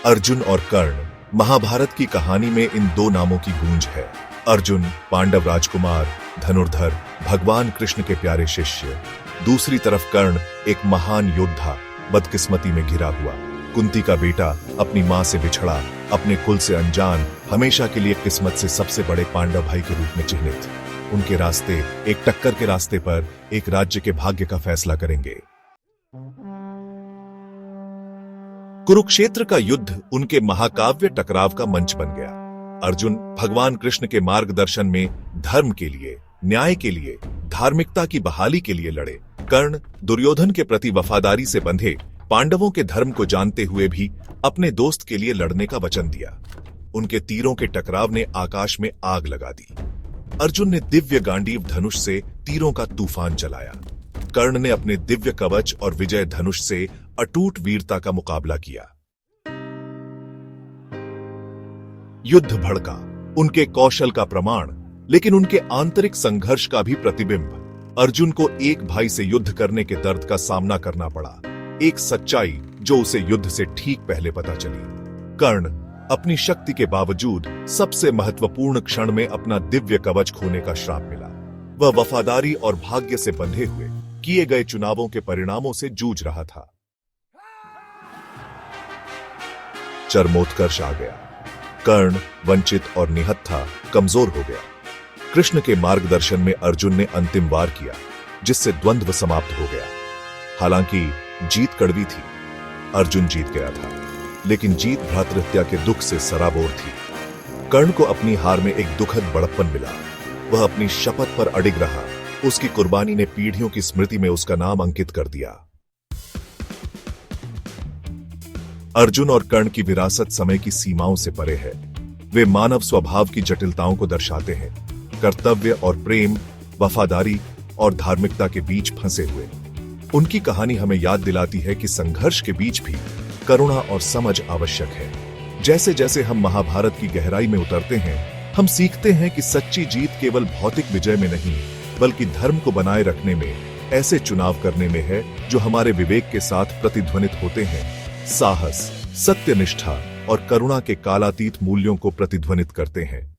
अर्जुन और कर्ण। महाभारत की कहानी में इन दो नामों की गूंज है। अर्जुन पांडव राजकुमार, धनुर्धर, भगवान कृष्ण के प्यारे शिष्य। दूसरी तरफ कर्ण एक महान योद्धा, बदकिस्मती में घिरा हुआ, कुंती का बेटा, अपनी मां से बिछड़ा, अपने कुल से अनजान, हमेशा के लिए किस्मत से सबसे बड़े पांडव भाई के रूप में चिन्हित। उनके रास्ते एक टक्कर के रास्ते पर एक राज्य के भाग्य का फैसला करेंगे। कुरुक्षेत्र का युद्ध उनके महाकाव्य टकराव का मंच बन गया। अर्जुन भगवान कृष्ण के मार्गदर्शन में धर्म के लिए, न्याय के लिए, धार्मिकता की बहाली के लिए लड़े। कर्ण दुर्योधन के प्रति वफादारी से बंधे, पांडवों के धर्म को जानते हुए भी अपने दोस्त के लिए लड़ने का वचन दिया। उनके तीरों के टकराव ने आकाश में आग लगा दी। अर्जुन ने दिव्य गांडीव धनुष से तीरों का तूफान चलाया। कर्ण ने अपने दिव्य कवच और विजय धनुष से अटूट वीरता का मुकाबला किया। युद्ध भड़का, उनके कौशल का प्रमाण, लेकिन उनके आंतरिक संघर्ष का भी प्रतिबिंब। अर्जुन को एक भाई से युद्ध करने के दर्द का सामना करना पड़ा, एक सच्चाई जो उसे युद्ध से ठीक पहले पता चली। कर्ण अपनी शक्ति के बावजूद सबसे महत्वपूर्ण क्षण में अपना दिव्य कवच खोने का श्राप मिला। वह वफादारी और भाग्य से बंधे हुए किए गए चुनावों के परिणामों से जूझ रहा था। चरमोत्कर्ष आ गया। कर्ण वंचित और निहत्था, कमजोर हो गया। कृष्ण के मार्गदर्शन में अर्जुन ने अंतिम वार किया, जिससे द्वंद्व समाप्त हो गया। हालांकि जीत कड़वी थी। अर्जुन जीत गया था, लेकिन जीत भ्रातृहत्या के दुख से सराबोर थी। कर्ण को अपनी हार में एक दुखद बड़प्पन मिला। वह अपनी शपथ पर अडिग रहा। उसकी कुर्बानी ने पीढ़ियों की स्मृति में उसका नाम अंकित कर दिया। अर्जुन और कर्ण की विरासत समय की सीमाओं से परे है। वे मानव स्वभाव की जटिलताओं को दर्शाते हैं। कर्तव्य और प्रेम, वफादारी और धार्मिकता के बीच फंसे हुए। उनकी कहानी हमें याद दिलाती है कि संघर्ष के बीच भी करुणा और समझ आवश्यक है। जैसे जैसे हम महाभारत की गहराई में उतरते हैं, हम सीखते हैं कि सच्ची जीत केवल भौतिक विजय में नहीं, बल्कि धर्म को बनाए रखने में, ऐसे चुनाव करने में है जो हमारे विवेक के साथ प्रतिध्वनित होते हैं। साहस, सत्यनिष्ठा और करुणा के कालातीत मूल्यों को प्रतिध्वनित करते हैं।